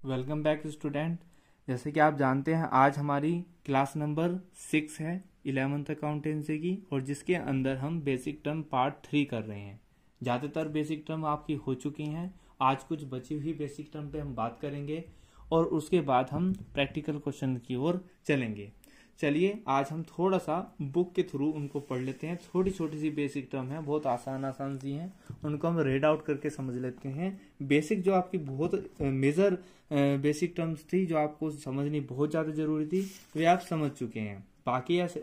Welcome back student. जैसे कि आप जानते हैं आज हमारी क्लास नंबर 6 है 11th अकाउंटेंसी की, और जिसके अंदर हम बेसिक टर्म पार्ट 3 कर रहे हैं। ज़्यादातर बेसिक टर्म आपकी हो चुकी हैं। आज कुछ बची हुई बेसिक टर्म पे हम बात करेंगे और उसके बाद हम प्रैक्टिकल क्वेश्चन की ओर चलेंगे। चलिए आज हम थोड़ा सा बुक के थ्रू उनको पढ़ लेते हैं। छोटी छोटी सी बेसिक टर्म है, बहुत आसान सी हैं, उनको हम रीड आउट करके समझ लेते हैं। बेसिक जो आपकी बहुत मेजर बेसिक टर्म्स थी जो आपको समझनी बहुत ज़्यादा जरूरी थी, वे आप समझ चुके हैं।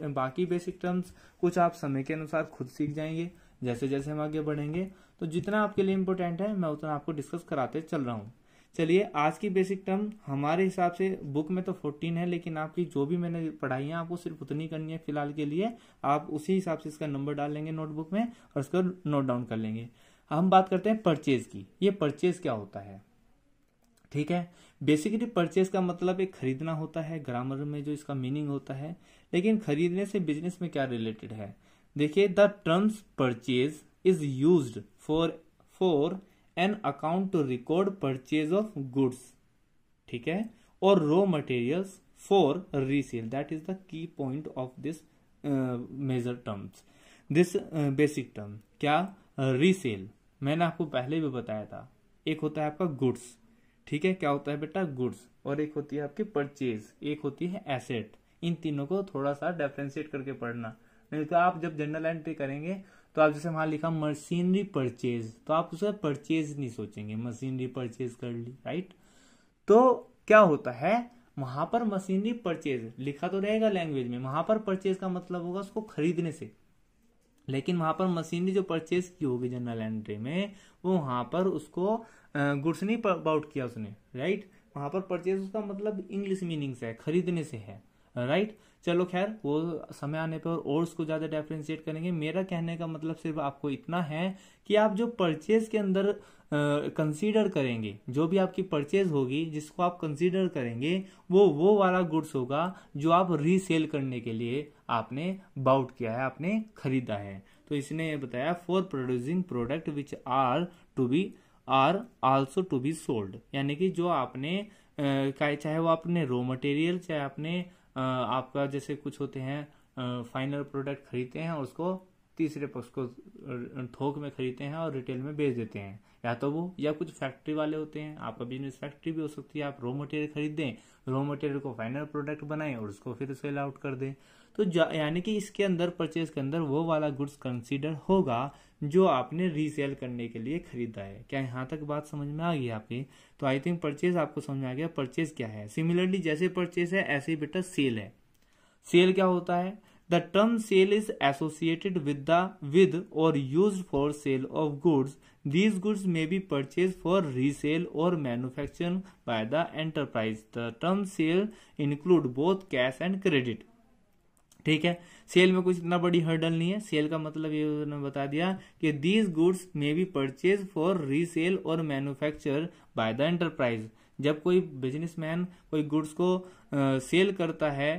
बाकी बेसिक टर्म्स कुछ आप समय के अनुसार खुद सीख जाएंगे जैसे जैसे हम आगे बढ़ेंगे। तो जितना आपके लिए इम्पोर्टेंट है मैं उतना आपको डिस्कस कराते चल रहा हूँ। चलिए आज की बेसिक टर्म हमारे हिसाब से बुक में तो 14 है, लेकिन आपकी जो भी मैंने पढ़ाई है आपको सिर्फ उतनी करनी है फिलहाल के लिए। आप उसी हिसाब से इसका नंबर डाल लेंगे नोटबुक में और इसको नोट डाउन कर लेंगे। हम बात करते हैं परचेज की। ये परचेज क्या होता है, ठीक है। बेसिकली परचेज का मतलब एक खरीदना होता है, ग्रामर में जो इसका मीनिंग होता है। लेकिन खरीदने से बिजनेस में क्या रिलेटेड है, देखिए the terms purchase is used for an account to record purchase of goods, ठीक है, और raw materials for resale. That is the key point of this major terms. This basic term क्या, resale मैंने आपको पहले भी बताया था। एक होता है आपका गुड्स, ठीक है, क्या होता है बेटा गुड्स, और एक होती है आपकी परचेज, एक होती है एसेट। इन तीनों को थोड़ा सा डिफरेंशिएट करके पढ़ना, नहीं तो आप जब जनरल एंट्री करेंगे तो आप जैसे वहां लिखा मशीनरी परचेज, तो आप उसे परचेज नहीं सोचेंगे, मशीनरी परचेज कर ली, राइट। तो क्या होता है वहां पर मशीनरी परचेज लिखा तो रहेगा लैंग्वेज में, वहां पर परचेज का मतलब होगा उसको खरीदने से। लेकिन वहां पर मशीनरी जो परचेज की होगी जनरल एंट्री में, वो वहां पर उसको गुड्स नहीं बाउट किया उसने, राइट। वहां पर परचेज उसका मतलब इंग्लिश मीनिंग से है, खरीदने से है, राइट। चलो खैर वो समय आने पर और उसको ज्यादा डिफरेंशिएट करेंगे। मेरा कहने का मतलब सिर्फ आपको इतना है कि आप जो परचेज के अंदर कंसीडर करेंगे, जो भी आपकी परचेज होगी जिसको आप कंसीडर करेंगे, वो वाला गुड्स होगा जो आप रीसेल करने के लिए आपने बाउट किया है, आपने खरीदा है। तो इसने ये बताया for producing product which are also to be sold, यानी कि जो आपने चाहे वो आपने रॉ मटेरियल, चाहे आपने आपका जैसे कुछ होते हैं फाइनल प्रोडक्ट खरीदते हैं और उसको तीसरे पक्ष को थोक में खरीदते हैं और रिटेल में बेच देते हैं, या तो वो, या कुछ फैक्ट्री वाले होते हैं, आपका बिजनेस फैक्ट्री भी हो सकती है। आप रॉ मटेरियल खरीदें, रॉ मटेरियल को फाइनल प्रोडक्ट बनाएं और उसको फिर सेल आउट कर दें। तो यानी कि इसके अंदर परचेज के अंदर वो वाला गुड्स कंसीडर होगा जो आपने रीसेल करने के लिए खरीदा है। क्या यहाँ तक बात समझ में आ गई आपकी? तो आई थिंक परचेज आपको समझ में आ गया परचेज क्या है। सिमिलरली जैसे परचेज है ऐसे ही बेटा सेल है। सेल क्या होता है, the term sale is associated with और used for sale of goods. These goods may be purchased for resale or manufactured by the enterprise. The term sale include both cash and credit. ठीक है, cell में कुछ इतना बड़ी hurdle नहीं है। Cell का मतलब ये उन्होंने बता दिया कि these goods may be purchase for resale और मैन्युफैक्चर बाय द एंटरप्राइज। जब कोई बिजनेसमैन कोई गुड्स को सेल करता है,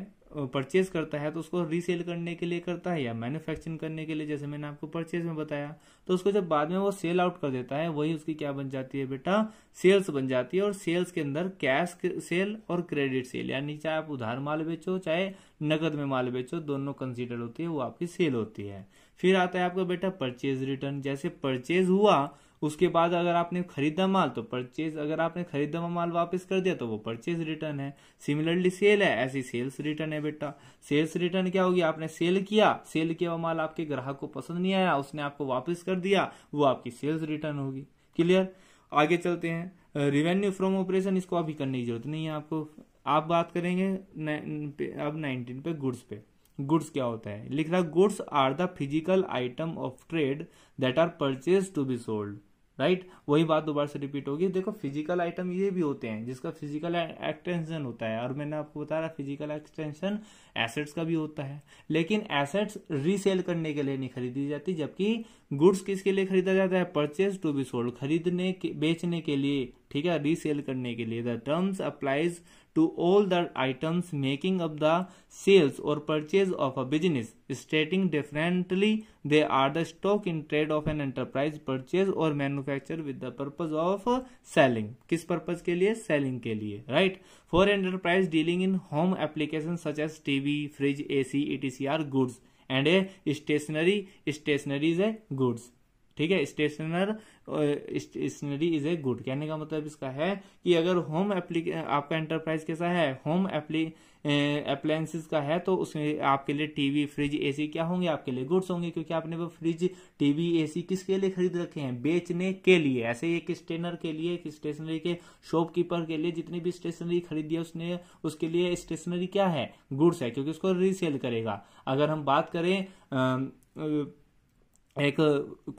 परचेज करता है, तो उसको रीसेल करने के लिए करता है या मैन्युफैक्चरिंग करने के लिए, जैसे मैंने आपको परचेज में बताया। तो उसको जब बाद में वो सेल आउट कर देता है, वही उसकी क्या बन जाती है बेटा, सेल्स बन जाती है। और सेल्स के अंदर कैश सेल और क्रेडिट सेल, यानी चाहे आप उधार माल बेचो चाहे नकद में माल बेचो, दोनों कंसीडर होती है, वो आपकी सेल होती है। फिर आता है आपका बेटा परचेज रिटर्न। जैसे परचेज हुआ उसके बाद अगर आपने खरीदा माल तो परचेज, अगर आपने खरीदा हुआ माल वापस कर दिया तो वो परचेज रिटर्न है। सिमिलरली सेल है, ऐसी सेल्स रिटर्न है बेटा। सेल्स रिटर्न क्या होगी, आपने सेल किया हुआ माल आपके ग्राहक को पसंद नहीं आया, उसने आपको वापस कर दिया, वो आपकी सेल्स रिटर्न होगी। क्लियर? आगे चलते हैं। रेवेन्यू फ्रॉम ऑपरेशन, इसको अभी करने की जरूरत नहीं है आपको। आप बात करेंगे अब 19 पे, गुड्स पे। गुड्स क्या होता है, लिख रहा goods are the physical item of trade that are purchase to be sold, right. वही बात दोबारा से रिपीट होगी। देखो फिजिकल आइटम ये भी होते हैं जिसका फिजिकल एक्सटेंशन होता है, और मैंने आपको बता रहा फिजिकल एक्सटेंशन एसेट्स का भी होता है। लेकिन एसेट्स रीसेल करने के लिए नहीं खरीदी जाती, जबकि गुड्स किसके लिए खरीदा जाता है, परचेज टू बी सोल्ड, खरीदने बेचने के लिए, ठीक है, रीसेल करने के लिए। The terms applies to all the items making up the sales और purchase of a business, stating differently they are the stock in trade of an enterprise purchase और manufacture with the purpose of selling. किस purpose के लिए? Selling के लिए, right. For enterprise dealing in home application such as TV, fridge, AC, etc are goods and a stationery is a goods, ठीक है। Stationery is a good, कहने का मतलब इसका है कि अगर होम आपका एंटरप्राइज कैसा है, होम अप्लायंसेस का है, तो उसमें आपके लिए टीवी, फ्रिज, एसी क्या होंगे? आपके लिए गुड्स होंगे, क्योंकि आपने वो फ्रिज, टीवी, एसी किसके लिए खरीद रखे हैं? बेचने के लिए। ऐसे ही एक स्टेनर के लिए, एक स्टेशनरी के शॉपकीपर के लिए जितनी भी स्टेशनरी खरीदी है उसने, उसके लिए स्टेशनरी क्या है? गुड्स है, क्योंकि उसको रीसेल करेगा। अगर हम बात करें एक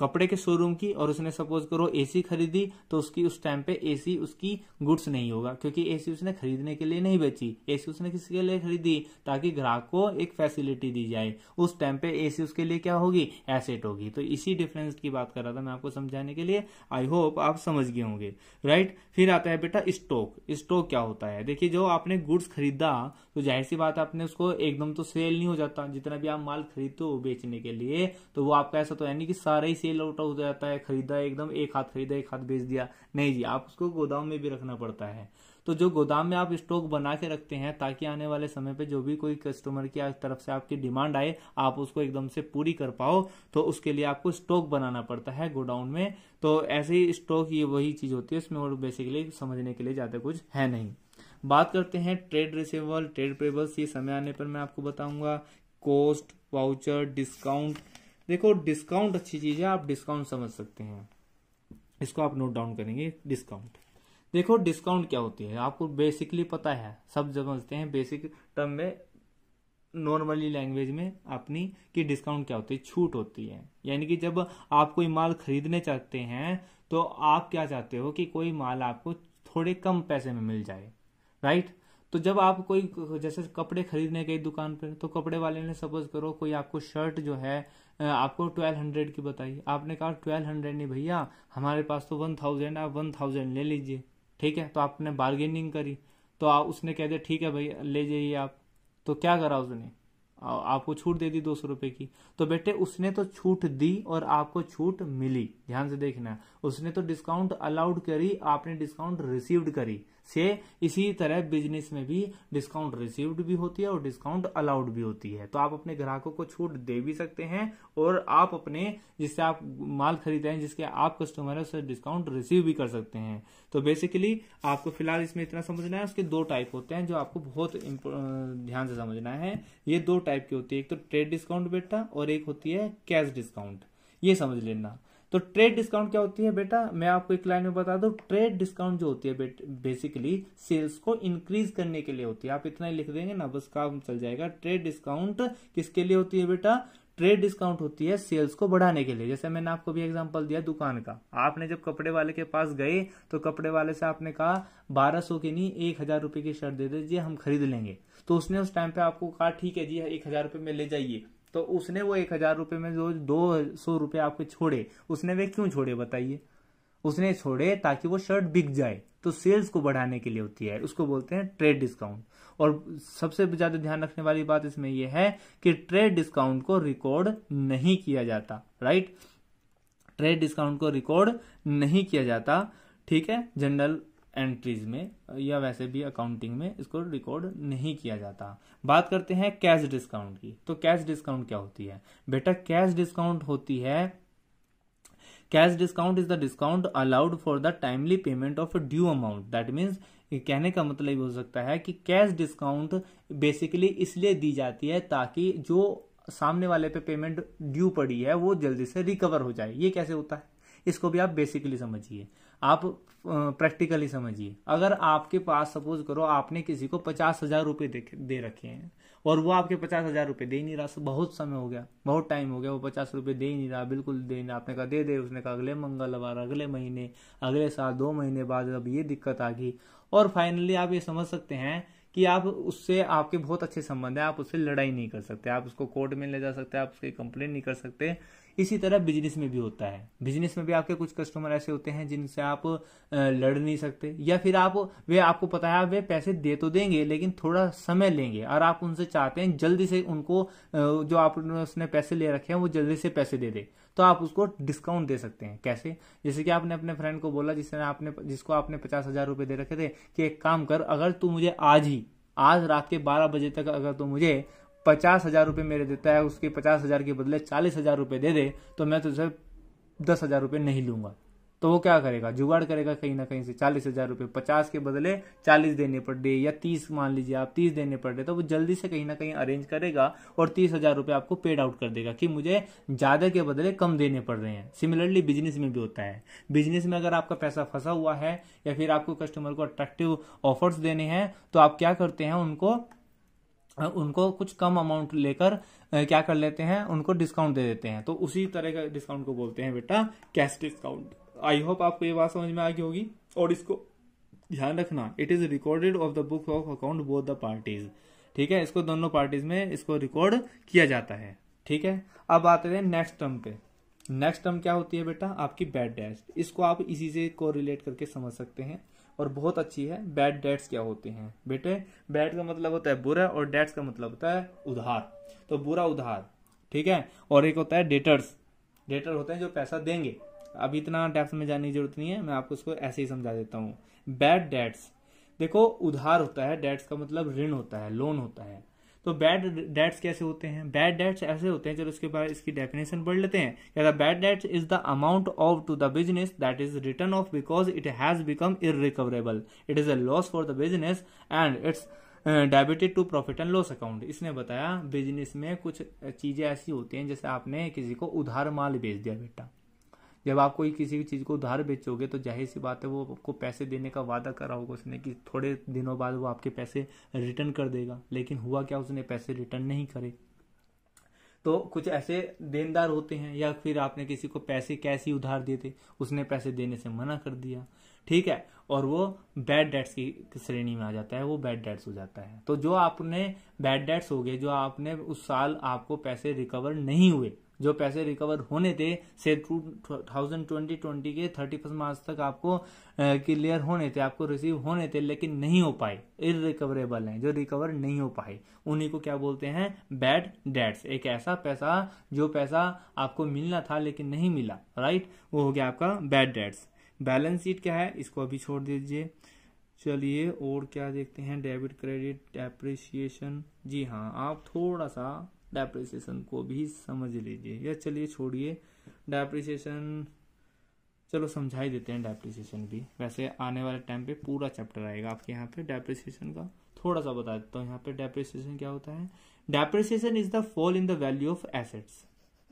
कपड़े के शोरूम की और उसने सपोज करो एसी खरीदी, तो उसकी उस टाइम पे एसी उसकी गुड्स नहीं होगा, क्योंकि एसी उसने खरीदने के लिए नहीं बेची। एसी उसने किसके लिए खरीदी? ताकि ग्राहक को एक फैसिलिटी दी जाए। उस टाइम पे एसी उसके लिए क्या होगी? एसेट होगी। तो इसी डिफरेंस की बात कर रहा था मैं आपको समझाने के लिए। आई होप आप समझ गए होंगे, राइट। फिर आता है बेटा स्टॉक। स्टॉक क्या होता है? देखिए, जो आपने गुड्स खरीदा तो जाहिर सी बात आपने उसको एकदम तो सेल नहीं हो जाता। जितना भी आप माल खरीदते हो बेचने के लिए, तो वो आपका ऐसा तो यानी कि सारा ही सेल आउट हो जाता है, खरीदा एकदम एक हाथ खरीदा एक हाथ बेच दिया, नहीं जी। आप उसको गोदाम में भी रखना पड़ता है। तो जो गोदाम में आप स्टॉक बना के रखते हैं ताकि आने वाले समय पे जो भी कोई कस्टमर की तरफ से आपकी डिमांड आए, आप उसको एकदम से पूरी कर पाओ, तो उसके लिए आपको स्टॉक बनाना पड़ता है गोडाउन में। तो ऐसे ही स्टॉक ये वही चीज होती है, इसमें और बेसिकली समझने के लिए ज्यादा कुछ है नहीं। बात करते हैं ट्रेड रिसीवेबल, ट्रेड पेबल्स। ये समय आने पर मैं आपको बताऊंगा। Cost, voucher, discount. देखो, डिस्काउंट अच्छी चीज है, आप डिस्काउंट समझ सकते हैं, इसको आप नोट डाउन करेंगे। डिस्काउंट, देखो डिस्काउंट क्या होती है आपको बेसिकली पता है, सब समझते हैं बेसिक टर्म में, नॉर्मली लैंग्वेज में अपनी, कि डिस्काउंट क्या होती है? छूट होती है। यानी कि जब आप कोई माल खरीदने चाहते हैं तो आप क्या चाहते हो कि कोई माल आपको थोड़े कम पैसे में मिल जाए, राइट। तो जब आप कोई जैसे कपड़े खरीदने गए दुकान पर, तो कपड़े वाले ने सपोज करो कोई आपको शर्ट जो है आपको 1200 की बताई, आपने कहा 1200 नहीं भैया, हमारे पास तो 1000, आप 1000 ले लीजिए, ठीक है। तो आपने बार्गेनिंग करी, तो उसने कह दिया ठीक है भैया ले जाइए आप। तो क्या करा उसने? आपको छूट दे दी 200 रुपए की। तो बेटे उसने तो छूट दी और आपको छूट मिली, ध्यान से देखना। उसने तो डिस्काउंट अलाउड करी, आपने डिस्काउंट रिसीव्ड करी। से इसी तरह बिजनेस में भी डिस्काउंट रिसीव्ड भी होती है और डिस्काउंट अलाउड भी होती है। तो आप अपने ग्राहकों को छूट दे भी सकते हैं और आप अपने जिससे आप माल खरीदे हैं, जिसके आप कस्टमर है, उससे डिस्काउंट रिसीव भी कर सकते हैं। तो बेसिकली आपको फिलहाल इसमें इतना समझना है। उसके दो टाइप होते हैं जो आपको बहुत ध्यान से समझना है। ये दो टाइप की होती है, एक तो ट्रेड डिस्काउंट बेटा और एक होती है कैश डिस्काउंट। ये समझ लेना। तो ट्रेड डिस्काउंट क्या होती है बेटा, मैं आपको एक लाइन में बता दूं। ट्रेड डिस्काउंट जो होती है बेसिकली सेल्स को इंक्रीज करने के लिए होती है। आप इतना ही लिख देंगे ना, बस काम चल जाएगा। ट्रेड डिस्काउंट किसके लिए होती है बेटा? ट्रेड डिस्काउंट होती है सेल्स को बढ़ाने के लिए। जैसे मैंने आपको भी एग्जांपल दिया दुकान का। आपने जब कपड़े वाले के पास गए तो कपड़े वाले से आपने कहा 1200 की नहीं 1000 रुपए की शर्ट दे दीजिए, हम खरीद लेंगे। तो उसने उस टाइम पे आपको कहा ठीक है जी 1000 रुपए में ले जाइए। तो उसने वो 1000 रुपए में जो 200 रुपए आपके छोड़े, उसने वे क्यों छोड़े बताइए? उसने छोड़े ताकि वो शर्ट बिक जाए। तो सेल्स को बढ़ाने के लिए होती है, उसको बोलते हैं ट्रेड डिस्काउंट। और सबसे ज्यादा ध्यान रखने वाली बात इसमें यह है कि ट्रेड डिस्काउंट को रिकॉर्ड नहीं किया जाता, राइट। ट्रेड डिस्काउंट को रिकॉर्ड नहीं किया जाता, ठीक है। जनरल एंट्रीज में या वैसे भी अकाउंटिंग में इसको रिकॉर्ड नहीं किया जाता। बात करते हैं कैश डिस्काउंट की। तो कैश डिस्काउंट क्या होती है बेटा? कैश डिस्काउंट होती है, cash discount is the discount allowed for the timely payment of due amount. That means कहने का मतलब हो सकता है कि कैश डिस्काउंट बेसिकली इसलिए दी जाती है ताकि जो सामने वाले पे पेमेंट ड्यू पड़ी है वो जल्दी से रिकवर हो जाए। ये कैसे होता है इसको भी आप बेसिकली समझिए, आप प्रैक्टिकली समझिए। अगर आपके पास सपोज करो आपने किसी को 50,000 रुपए दे रखे हैं और वो आपके 50,000 रुपए दे ही नहीं रहा, बहुत समय हो गया, बहुत टाइम हो गया, वो 50 रुपए दे ही नहीं रहा, बिल्कुल दे नहीं रहा। आपने कहा दे दे, उसने कहा अगले मंगलवार, अगले महीने, अगले साल, 2 महीने बाद अब ये दिक्कत आ गई। और फाइनली आप ये समझ सकते हैं कि आप उससे आपके बहुत अच्छे संबंध है, आप उससे लड़ाई नहीं कर सकते, आप उसको कोर्ट में ले जा सकते, आप उसकी कंप्लेन नहीं कर सकते। इसी तरह बिजनेस में भी होता है। बिजनेस में भी आपके कुछ कस्टमर ऐसे होते हैं जिनसे आप लड़ नहीं सकते, या फिर वे आपको पता है वे पैसे दे तो देंगे लेकिन थोड़ा समय लेंगे, और आप उनसे चाहते हैं जल्दी से उनको जो आपने उसने पैसे ले रखे हैं वो जल्दी से पैसे दे दे, तो आप उसको डिस्काउंट दे सकते हैं। कैसे? जैसे कि आपने अपने फ्रेंड को बोला जिसको आपने 50,000 रुपए दे रखे थे कि एक काम कर, अगर तू मुझे आज रात के 12 बजे तक अगर तू मुझे 50,000 रुपये मेरे देता है, उसके 50,000 के बदले 40,000 रुपये दे दे, तो मैं तुझसे 10,000 रुपये नहीं लूंगा। तो वो क्या करेगा? जुगाड़ करेगा कहीं ना कहीं से 40,000 रुपये 50 के बदले 40 देने पड़ रहे, या 30 मान लीजिए आप 30 देने पड़ रहे, तो वो जल्दी से कहीं ना कहीं अरेंज करेगा और 30,000 रुपये आपको पेड आउट कर देगा कि मुझे ज्यादा के बदले कम देने पड़ रहे हैं। सिमिलरली बिजनेस में भी होता है। बिजनेस में अगर आपका पैसा फंसा हुआ है या फिर आपको कस्टमर को अट्रैक्टिव ऑफर्स देने हैं, तो आप क्या करते हैं, उनको कुछ कम अमाउंट लेकर क्या कर लेते हैं, उनको डिस्काउंट दे देते हैं। तो उसी तरह का डिस्काउंट को बोलते हैं बेटा कैश डिस्काउंट। आई होप आपको ये बात समझ में आ गई होगी, और इसको ध्यान रखना, it is recorded of the book of account both the parties. ठीक है, इसको दोनों पार्टीज में इसको रिकॉर्ड किया जाता है। ठीक है, अब आते हैं नेक्स्ट टर्म पे। नेक्स्ट टर्म क्या होती है बेटा? आपकी बैड डेट्स। इसको आप इसी से को रिलेट करके समझ सकते हैं और बहुत अच्छी है। बैड डेट्स क्या होते हैं बेटे? बैड का मतलब होता है बुरा और डेट्स का मतलब होता है उधार। तो बुरा उधार, ठीक है। और एक होता है डेटर्स। डेटर होते हैं जो पैसा देंगे। अब इतना डेप्थ में जाने की जरूरत नहीं है, मैं आपको इसको ऐसे ही समझा देता हूँ। बैड डेट्स, देखो उधार होता है, डेट्स का मतलब ऋण होता है, लोन होता है। तो बैड डेट्स कैसे होते हैं? बैड डेट्स ऐसे होते हैं, चलो उसके बाद इसकी डेफिनेशन पढ़ लेते हैं। कहता है bad debts is the amount of to the business that is return of because it has become irrecoverable. It is a loss for the business and it's debited to profit and loss account. इसने बताया business में कुछ चीजें ऐसी होती हैं, जैसे आपने किसी को उधार माल बेच दिया बेटा। जब आप कोई किसी भी चीज को उधार बेचोगे तो जाहिर सी बात है वो आपको पैसे देने का वादा करा होगा उसने कि थोड़े दिनों बाद वो आपके पैसे रिटर्न कर देगा, लेकिन हुआ क्या, उसने पैसे रिटर्न नहीं करे। तो कुछ ऐसे देनदार होते हैं, या फिर आपने किसी को पैसे कैसे उधार दिए थे, उसने पैसे देने से मना कर दिया, ठीक है, और वो बैड डेट्स की श्रेणी में आ जाता है, वो बैड डेट्स हो जाता है। तो जो आपने बैड डेट्स हो गए, जो आपने उस साल आपको पैसे रिकवर नहीं हुए, जो पैसे रिकवर होने थे से 2020 के 31 मार्च तक आपको क्लियर होने थे, आपको रिसीव होने थे, लेकिन नहीं हो पाए, इररिकवरेबल हैं, जो रिकवर नहीं हो पाए, उन्हीं को क्या बोलते हैं? Bad debts. एक ऐसा पैसा जो पैसा आपको मिलना था लेकिन नहीं मिला, राइट, वो हो गया आपका बैड डेट्स। बैलेंस शीट क्या है, इसको अभी छोड़ दीजिए। चलिए और क्या देखते हैं? Debit credit depreciation. जी हाँ, आप थोड़ा सा डेप्रिसिएशन को भी समझ लीजिए, या चलिए छोड़िए डेप्रिसिएशन, चलो समझा ही देते हैं डेप्रिसिएशन भी। वैसे आने वाले टाइम पे पूरा चैप्टर आएगा आपके यहाँ पे डेप्रिसिएशन का, थोड़ा सा बता देता हूँ यहाँ पे डेप्रिसिएशन क्या होता है। Depreciation is the fall in the value of assets.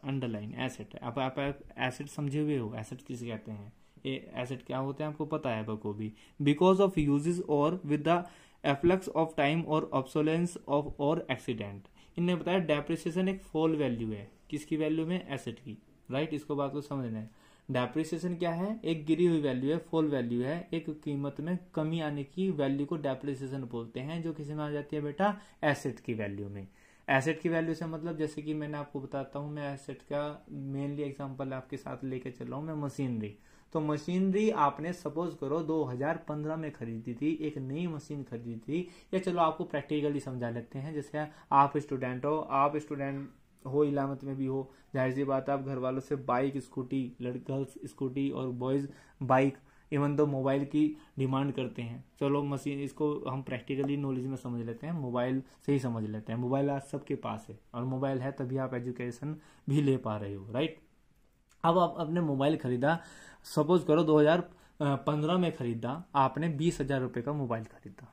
Underline asset, अब आप एसेट समझे हुए हो, एसेट किसे कहते हैं? एसेट क्या होते हैं आपको पता है बखूबी। बिकॉज ऑफ यूजेस और with the efflux of time और ऑब्सोलेंस ऑफ और एक्सीडेंट। इन्हें बताया डेप्रिसिएशन एक फॉल वैल्यू है, किसकी वैल्यू में? एसेट की, राइट। इसको बात को समझना है। डेप्रिसिएशन क्या है? एक गिरी हुई वैल्यू है, फॉल वैल्यू है, एक कीमत में कमी आने की वैल्यू को डेप्रिसिएशन बोलते हैं, जो किसी में आ जाती है बेटा? एसेट की वैल्यू में। एसेट की वैल्यू से मतलब जैसे कि मैंने आपको बताता हूँ, मैं एसेट का मेनली एग्जांपल आपके साथ लेके चल रहा हूँ मैं, मशीनरी। तो मशीनरी आपने सपोज करो 2015 में खरीदी थी, एक नई मशीन खरीदी थी, या चलो आपको प्रैक्टिकली समझा लेते हैं। जैसे आप स्टूडेंट हो 11th में भी हो, जाहिर सी बात है आप घर वालों से बाइक, स्कूटी, गर्ल्स स्कूटी और बॉयज बाइक, इवन तो मोबाइल की डिमांड करते हैं। चलो मशीन, इसको हम प्रैक्टिकली नॉलेज में समझ लेते हैं, मोबाइल से ही समझ लेते हैं। मोबाइल आज सबके पास है, और मोबाइल है तभी आप एजुकेशन भी ले पा रहे हो, राइट। अब आप अपने मोबाइल खरीदा, सपोज करो 2015 में खरीदा आपने, 20,000 रुपए का मोबाइल खरीदा,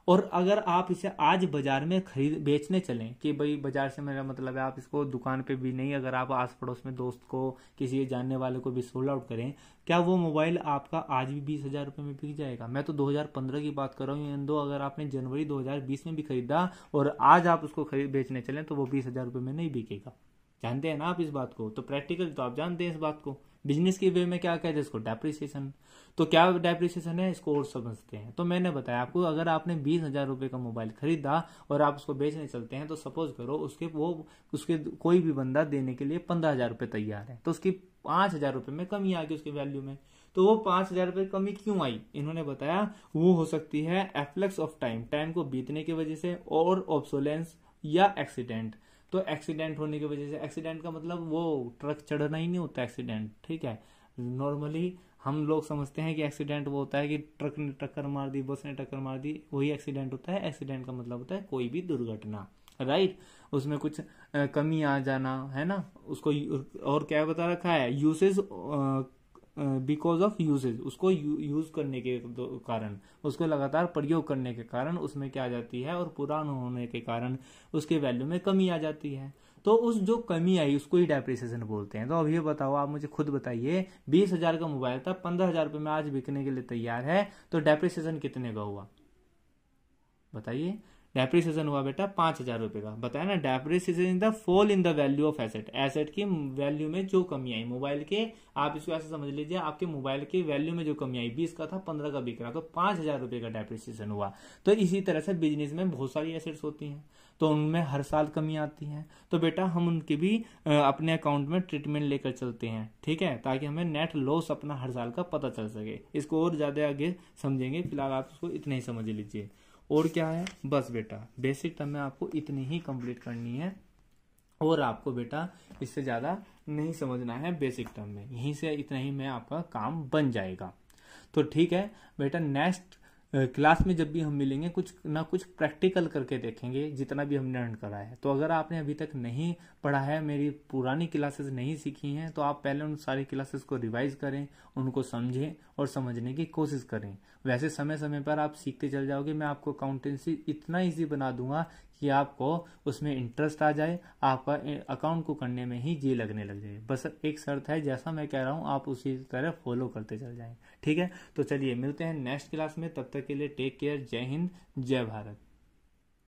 और अगर आप इसे आज बाजार में बेचने चलें, कि भाई बाजार से मेरा मतलब है आप इसको दुकान पे भी नहीं, अगर आप आस पड़ोस में दोस्त को, किसी जानने वाले को भी सोल्ड आउट करें, क्या वो मोबाइल आपका आज भी 20,000 रुपए में बिक जाएगा? मैं तो 2015 की बात कर रहा हूँ। दो अगर आपने जनवरी 2020 में भी खरीदा और आज आप उसको बेचने चलें, तो वो 20,000 रुपए में नहीं बिकेगा। जानते हैं ना आप इस बात को? तो प्रैक्टिकल तो आप जानते हैं इस बात को, बिजनेस की वे में क्या कहते हैं इसको, डेप्रिसिएशन। तो क्या डेप्रिसिएशन है इसको और समझते हैं। तो मैंने बताया आपको, अगर आपने 20,000 रुपए का मोबाइल खरीदा और आप उसको बेचने चलते हैं, तो सपोज करो उसके कोई भी बंदा देने के लिए 15,000 रुपए तैयार है, तो उसकी 5,000 रुपए में कमी आ गई उसकी वैल्यू में। तो वो 5,000 रुपए कमी क्यों आई, इन्होंने बताया वो हो सकती है एफ्लक्स ऑफ टाइम, टाइम को बीतने की वजह से, और ऑब्सोलेंस या एक्सीडेंट। तो एक्सीडेंट होने की वजह से, एक्सीडेंट का मतलब वो ट्रक चढ़ना ही नहीं होता एक्सीडेंट, ठीक है। नॉर्मली हम लोग समझते हैं कि एक्सीडेंट वो होता है कि ट्रक ने टक्कर मार दी, बस ने टक्कर मार दी, वही एक्सीडेंट होता है। एक्सीडेंट का मतलब होता है कोई भी दुर्घटना, राइट। उसमें कुछ कमी आ जाना, है ना उसको। और क्या बता रखा है, यूसेज बिकॉज ऑफ यूसेज, उसको यूज करने के कारण, उसको लगातार प्रयोग करने के कारण उसमें क्या आ जाती है, और पुराना होने के कारण उसके वैल्यू में कमी आ जाती है। तो उस जो कमी आई उसको ही डेप्रिसिएशन बोलते हैं। तो अब ये बताओ, आप मुझे खुद बताइए, 20,000 का मोबाइल था, 15,000 रुपए में आज बिकने के लिए तैयार है, तो डेप्रिसिएशन कितने का हुआ बताइए। डेप्रिसिएशन हुआ बेटा 5,000 रुपए का, बताया ना। Depreciation in the fall in the value of asset, asset की वैल्यू में जो कमी आई मोबाइल के, आप इसको ऐसे समझ लीजिए, आपके मोबाइल के वैल्यू में जो कमी आई, 20 का था 15 का बिक रहा, तो 5,000 रुपए का डेप्रिसिएशन हुआ। तो इसी तरह से बिजनेस में बहुत सारी एसेट्स होती हैं, तो उनमें हर साल कमी आती है। तो बेटा हम उनकी भी अपने अकाउंट में ट्रीटमेंट लेकर चलते हैं, ठीक है, ताकि हमें नेट लॉस अपना हर साल का पता चल सके। इसको और ज्यादा आगे समझेंगे, फिलहाल आप इसको इतने ही समझ लीजिए। और क्या है, बस बेटा बेसिक टर्म में आपको इतनी ही कंप्लीट करनी है, और आपको बेटा इससे ज्यादा नहीं समझना है बेसिक टर्म में, यहीं से इतना ही में आपका काम बन जाएगा। तो ठीक है बेटा, नेक्स्ट क्लास में जब भी हम मिलेंगे कुछ ना कुछ प्रैक्टिकल करके देखेंगे, जितना भी हमने लर्न करा है। तो अगर आपने अभी तक नहीं पढ़ा है, मेरी पुरानी क्लासेस नहीं सीखी हैं, तो आप पहले उन सारी क्लासेस को रिवाइज करें, उनको समझें और समझने की कोशिश करें। वैसे समय समय पर आप सीखते चल जाओगे। मैं आपको अकाउंटेंसी इतना ईजी बना दूंगा कि आपको उसमें इंटरेस्ट आ जाए, आपका अकाउंट को करने में ही जी लगने लग जाए। बस एक शर्त है, जैसा मैं कह रहा हूँ आप उसी तरह फॉलो करते चल जाएं, ठीक है। तो चलिए मिलते हैं नेक्स्ट क्लास में, तब तक के लिए टेक केयर, जय हिंद, जय भारत।